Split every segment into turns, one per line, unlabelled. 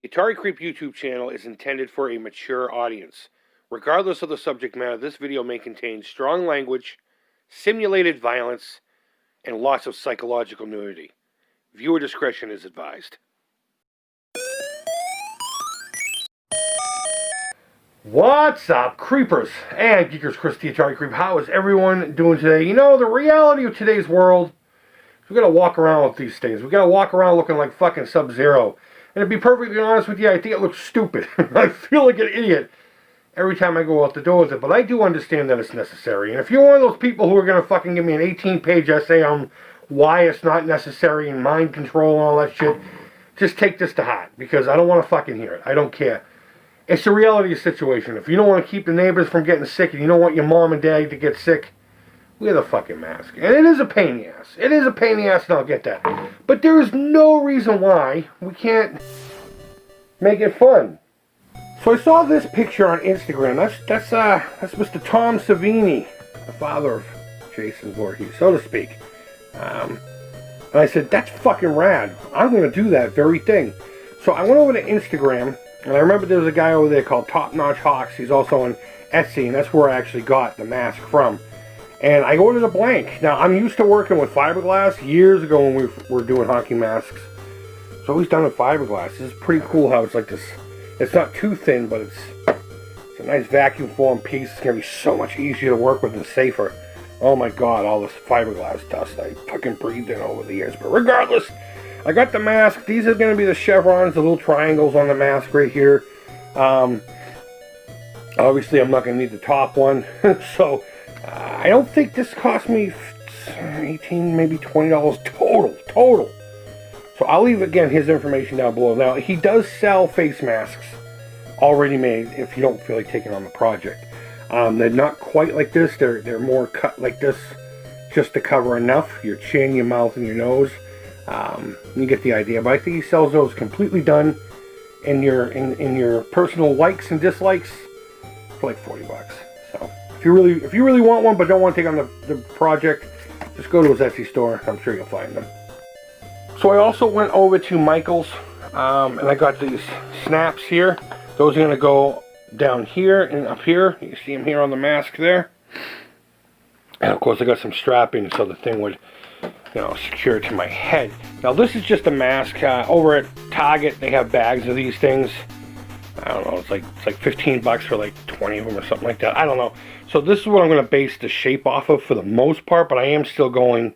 The Atari Creep YouTube channel is intended for a mature audience. Regardless of the subject matter, this video may contain strong language, simulated violence, and lots of psychological nudity. Viewer discretion is advised. What's up, creepers and geekers? Chris the Atari Creep. How is everyone doing today? You know, the reality of today's world, we gotta walk around with these things. We gotta walk around looking like fucking Sub-Zero. And to be perfectly honest with you, I think it looks stupid. I feel like an idiot every time I go out the door with it. But I do understand that it's necessary. And if you're one of those people who are going to fucking give me an 18-page essay on why it's not necessary and mind control and all that shit, just take this to heart. Because I don't want to fucking hear it. I don't care. It's the reality of the situation. If you don't want to keep the neighbors from getting sick and you don't want your mom and dad to get sick, wear the fucking mask. And it is a pain in the ass. It is a pain in the ass, and I'll get that. But there is no reason why we can't make it fun. So I saw this picture on Instagram. That's Mr. Tom Savini, the father of Jason Voorhees, so to speak. And I said, that's fucking rad. I'm going to do that very thing. So I went over to Instagram, and I remember there was a guy over there called Notch Hocks. He's also on Etsy, and that's where I actually got the mask from. And I ordered a blank. Now, I'm used to working with fiberglass. Years ago when we were doing hockey masks, it's always done with fiberglass. This is pretty cool how it's like this. It's not too thin, but it's a nice vacuum form piece. It's going to be so much easier to work with and safer. Oh my god, all this fiberglass dust I fucking breathed in over the years. But regardless, I got the mask. These are going to be the chevrons, the little triangles on the mask right here. Obviously, I'm not going to need the top one. So, I don't think this cost me $18, maybe $20 total. So I'll leave, again, his information down below. Now, he does sell face masks already made if you don't feel like taking on the project. They're not quite like this. They're more cut like this just to cover enough. Your chin, your mouth, and your nose. You get the idea. But I think he sells those completely done in your personal likes and dislikes for like $40. So if you really want one but don't want to take on the project, just go to his Etsy store. I'm sure you'll find them. So I also went over to Michael's, and I got these snaps here. Those are going to go down here and up here. You see them here on the mask there. And of course I got some strapping so the thing would, secure to my head. Now this is just a mask. Over at Target they have bags of these things. I don't know, it's like $15 for like 20 of them or something like that. I don't know. So this is what I'm going to base the shape off of for the most part, but I am still going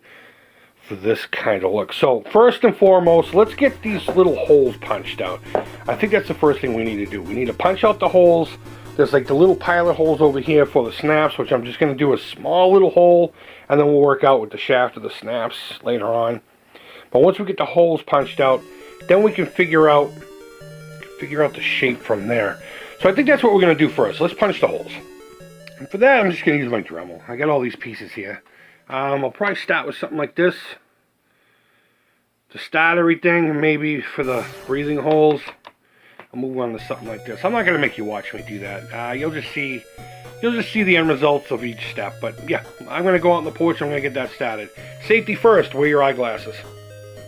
for this kind of look. So first and foremost, let's get these little holes punched out. I think that's the first thing we need to do. We need to punch out the holes. There's like the little pilot holes over here for the snaps, which I'm just going to do a small little hole, and then we'll work out with the shaft of the snaps later on. But once we get the holes punched out, then we can figure out the shape from there. So I think that's what we're going to do first. Let's punch the holes. And for that, I'm just going to use my Dremel. I got all these pieces here. I'll probably start with something like this to start everything, and maybe for the breathing holes, I'll move on to something like this. I'm not going to make you watch me do that. You'll just see the end results of each step. But yeah, I'm going to go out on the porch. I'm going to get that started. Safety first. Wear your eyeglasses.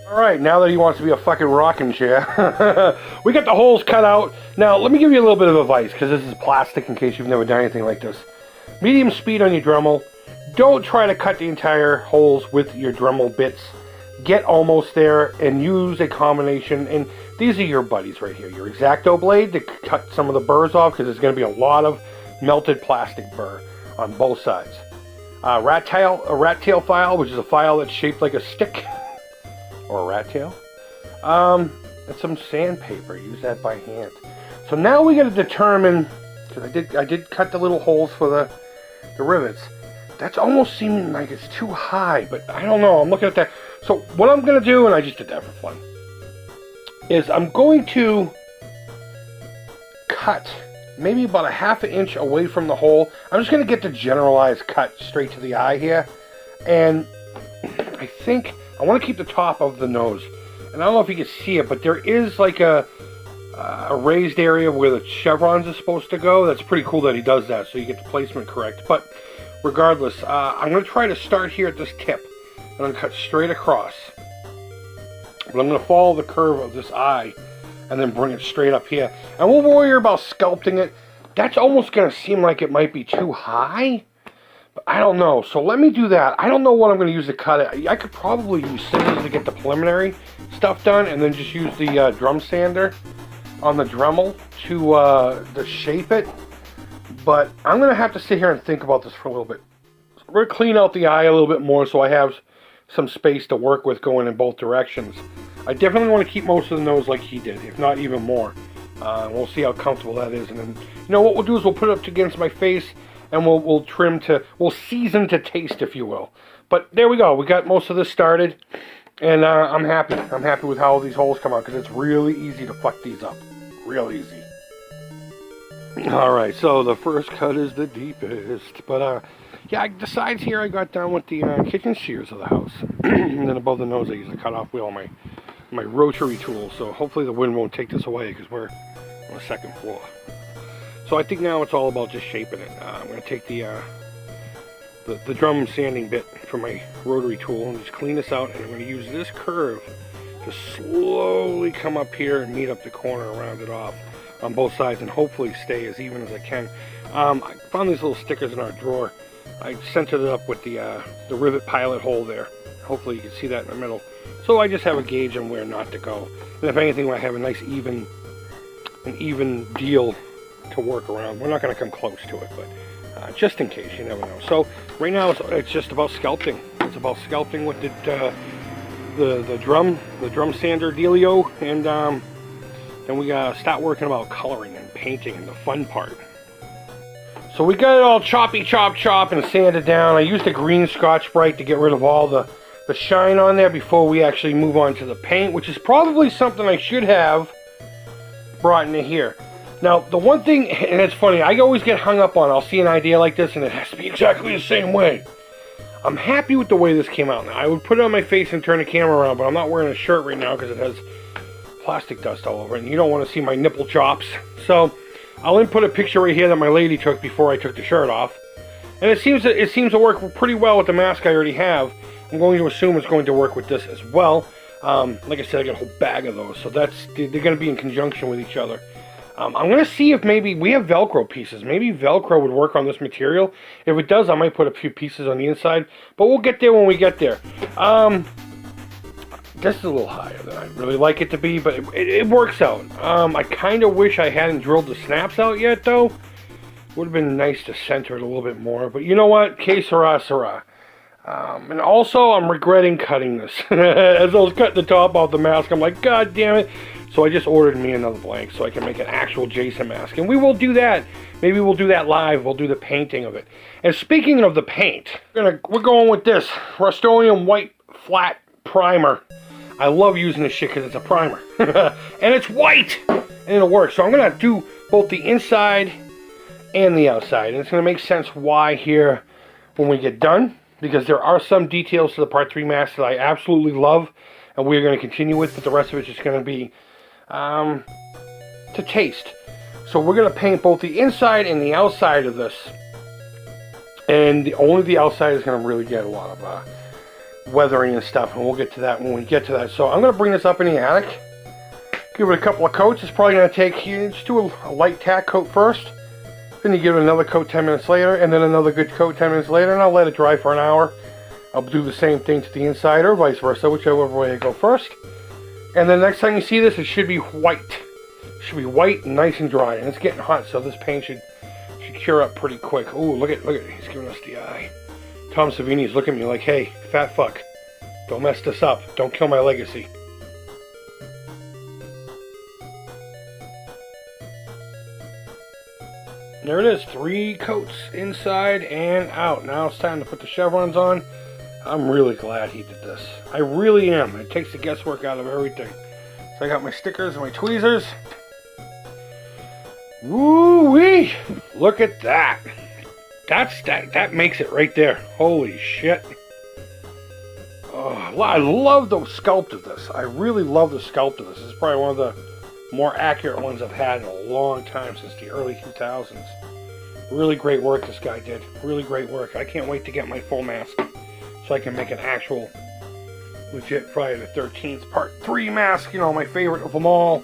Alright, now that he wants to be a fucking rocking chair, we got the holes cut out. Now, let me give you a little bit of advice, because this is plastic in case you've never done anything like this. Medium speed on your Dremel. Don't try to cut the entire holes with your Dremel bits. Get almost there and use a combination. And these are your buddies right here. Your X-Acto blade to cut some of the burrs off, because there's going to be a lot of melted plastic burr on both sides. A rat tail file, which is a file that's shaped like a stick. Or a rat tail. And some sandpaper. Use that by hand. So now we got to determine, because I did cut the little holes for the rivets. That's almost seeming like it's too high, but I don't know. I'm looking at that. So what I'm going to do, and I just did that for fun, is I'm going to cut maybe about a ½ an inch away from the hole. I'm just going to get the generalized cut straight to the eye here. And I think I want to keep the top of the nose. And I don't know if you can see it, but there is like a raised area where the chevrons are supposed to go. That's pretty cool that he does that, so you get the placement correct. But regardless, I'm going to try to start here at this tip. And I'm going to cut straight across. But I'm going to follow the curve of this eye and then bring it straight up here. And we'll worry about sculpting it. That's almost going to seem like it might be too high. But I don't know. So let me do that. I don't know what I'm going to use to cut it. I could probably use scissors to get the preliminary stuff done, and then just use the drum sander on the Dremel to shape it. But I'm going to have to sit here and think about this for a little bit. So we're going to clean out the eye a little bit more so I have some space to work with going in both directions. I definitely want to keep most of the nose like he did, if not even more. We'll see how comfortable that is. And then, you know, what we'll do is we'll put it up against my face, and we'll season to taste, if you will. But there we go. We got most of this started, and I'm happy. I'm happy with how these holes come out, because it's really easy to fuck these up. Real easy. Alright, so the first cut is the deepest. But, yeah, the sides here I got down with the kitchen shears of the house. And then above the nose I used the cut-off wheel on my rotary tool. So hopefully the wind won't take this away, because we're on the second floor. So I think now it's all about just shaping it. I'm going to take the drum sanding bit from my rotary tool and just clean this out. And I'm going to use this curve to slowly come up here and meet up the corner and round it off on both sides, and hopefully stay as even as I can. I found these little stickers in our drawer. I centered it up with the rivet pilot hole there. Hopefully you can see that in the middle. So I just have a gauge on where not to go. And if anything, I have a nice an even deal to work around. We're not going to come close to it, but just in case, you never know. So right now it's just about sculpting. It's about sculpting with the drum sander dealio, and then we gotta start working about coloring and painting and the fun part. So we got it all chop and sanded down. I used a green Scotch-Brite to get rid of all the shine on there before we actually move on to the paint, which is probably something I should have brought into here. Now, the one thing, and it's funny, I always get hung up on, I'll see an idea like this and it has to be exactly the same way. I'm happy with the way this came out now. I would put it on my face and turn the camera around, but I'm not wearing a shirt right now because it has plastic dust all over it, and you don't want to see my nipple chops. So I'll input a picture right here that my lady took before I took the shirt off, and it seems to work pretty well with the mask I already have. I'm going to assume it's going to work with this as well. Like I said, I got a whole bag of those, so they're going to be in conjunction with each other. I'm going to see if maybe we have Velcro pieces. Maybe Velcro would work on this material. If it does, I might put a few pieces on the inside, but we'll get there when we get there. This is a little higher than I'd really like it to be, but it works out. I kind of wish I hadn't drilled the snaps out yet, though. Would have been nice to center it a little bit more, but you know what? Que sera, sera. And also, I'm regretting cutting this. As I was cutting the top off the mask, I'm like, God damn it. So I just ordered me another blank so I can make an actual Jason mask. And we will do that. Maybe we'll do that live. We'll do the painting of it. And speaking of the paint, we're going with this Rust-Oleum White Flat Primer. I love using this shit because it's a primer. And it's white! And it'll work. So I'm going to do both the inside and the outside. And it's going to make sense why here when we get done. Because there are some details to the Part 3 mask that I absolutely love. And we're going to continue with. But the rest of it's just going to be to taste. So we're going to paint both the inside and the outside of this. And only the outside is going to really get a lot of weathering and stuff, and we'll get to that when we get to that. So I'm going to bring this up in the attic, give it a couple of coats. It's probably going to take, just do a light tack coat first, then you give it another coat 10 minutes later, and then another good coat 10 minutes later, and I'll let it dry for an hour. I'll do the same thing to the inside or vice versa, whichever way I go first. And then next time you see this, it should be white. It should be white and nice and dry, and it's getting hot, so this paint should cure up pretty quick. Ooh, look at, he's giving us the eye. Tom Savini's looking at me like, hey, fat fuck, don't mess this up. Don't kill my legacy. There it is, 3 coats inside and out. Now it's time to put the chevrons on. I'm really glad he did this. I really am. It takes the guesswork out of everything. So I got my stickers and my tweezers. Woo-wee! Look at that. That makes it right there. Holy shit. Oh, I love the sculpt of this. I really love the sculpt of this. This is probably one of the more accurate ones I've had in a long time, since the early 2000s. Really great work this guy did. Really great work. I can't wait to get my full mask so I can make an actual legit Friday the 13th Part 3 mask. You know, my favorite of them all.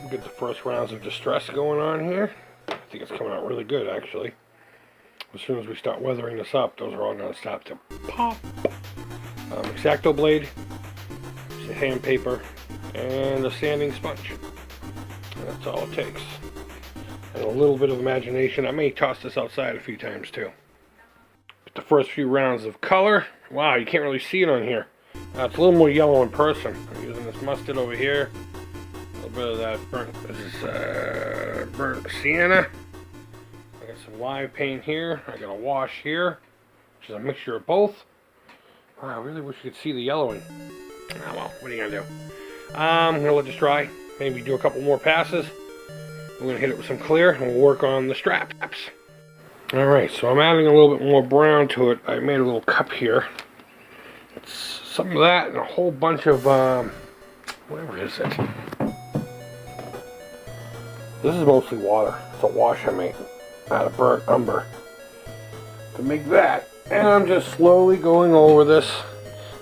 We'll get the first rounds of distress going on here. I think it's coming out really good, actually. As soon as we start weathering this up, those are all going to stop to pop. X-Acto blade, sandpaper, and a sanding sponge. And that's all it takes. And a little bit of imagination. I may toss this outside a few times too. But the first few rounds of color, wow, you can't really see it on here. It's a little more yellow in person. I'm using this mustard over here. A little bit of that burnt, this is burnt sienna. I got some live paint here. I got a wash here, which is a mixture of both. Wow, I really wish you could see the yellowing. Oh well, what are you gonna do? I'm gonna let this dry. Maybe do a couple more passes. I'm gonna hit it with some clear and we'll work on the straps. Alright, so I'm adding a little bit more brown to it. I made a little cup here. It's some of that and a whole bunch of, whatever is it? This is mostly water. It's a wash I made out of burnt umber to make that. And I'm just slowly going over this.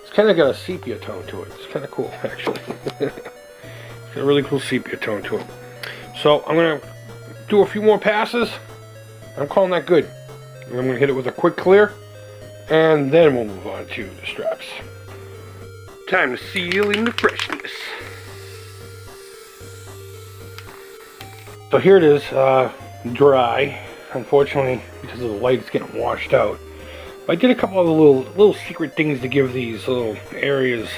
It's kind of got a sepia tone to it. It's kind of cool, actually. It's got a really cool sepia tone to it. So I'm going to do a few more passes. I'm calling that good. And I'm going to hit it with a quick clear. And then we'll move on to the straps. Time to seal in the freshness. So here it is, dry. Unfortunately, because of the light, it's getting washed out. I did a couple of little secret things to give these little areas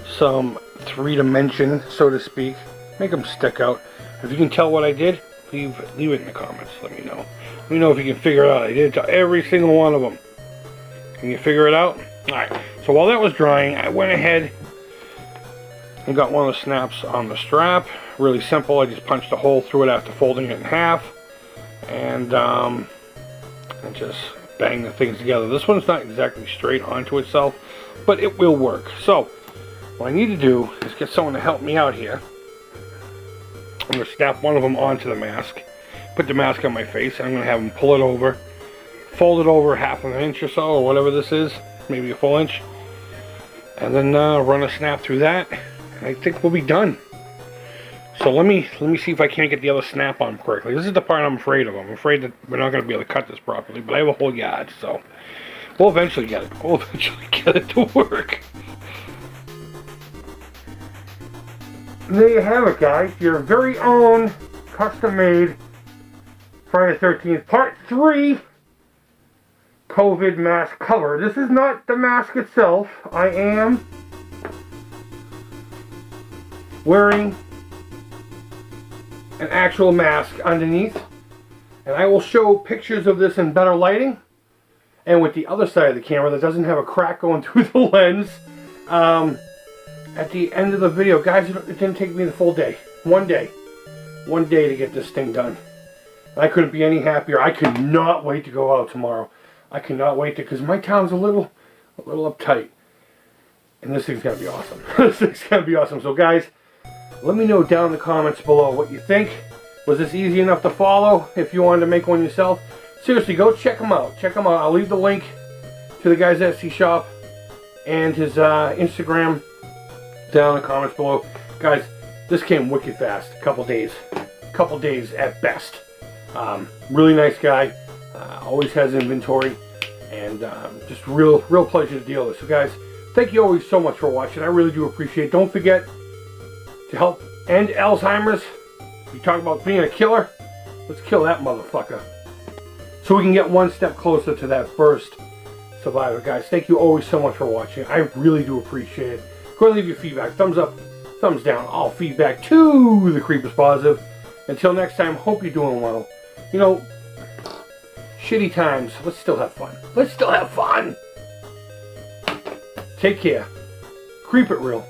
some three-dimension, so to speak. Make them stick out. If you can tell what I did, leave it in the comments. Let me know. Let me know if you can figure it out. I did it to every single one of them. Can you figure it out? Alright, so while that was drying, I went ahead and got one of the snaps on the strap. Really simple. I just punched a hole through it after folding it in half. And just bang the things together. This one's not exactly straight onto itself, but it will work. So what I need to do is get someone to help me out here. I'm going to snap one of them onto the mask, put the mask on my face, and I'm going to have them pull it over, fold it over half of an inch or so, or whatever this is, maybe a full inch, and then run a snap through that, and I think we'll be done. So let me see if I can't get the other snap on correctly. This is the part I'm afraid of. I'm afraid that we're not going to be able to cut this properly, but I have a whole yard, so we'll eventually get it. We'll eventually get it to work. And there you have it, guys. Your very own custom-made Friday the 13th Part 3 COVID mask cover. This is not the mask itself. I am wearing an actual mask underneath, and I will show pictures of this in better lighting and with the other side of the camera that doesn't have a crack going through the lens at the end of the video. Guys, it didn't take me the full day. One day to get this thing done. I couldn't be any happier. I could not wait to go out tomorrow. I cannot wait to, because my town's a little uptight, and this thing's gonna be awesome. This thing's gonna be awesome. So guys, let me know down in the comments below what you think. Was this easy enough to follow? If you wanted to make one yourself, seriously, go check them out. Check them out. I'll leave the link to the guy's Etsy shop and his Instagram down in the comments below. Guys, this came wicked fast. A couple days at best. Really nice guy. Always has inventory, and just real pleasure to deal with. So guys, thank you always so much for watching. I really do appreciate it. Don't forget to help end Alzheimer's. You talk about being a killer, let's kill that motherfucker, so we can get one step closer to that first survivor. Guys, thank you always so much for watching. I really do appreciate it. Go ahead and leave your feedback. Thumbs up, thumbs down, all feedback to the Creep is positive. Until next time, hope you're doing well. You know, shitty times, let's still have fun. Let's still have fun. Take care. Creep it real.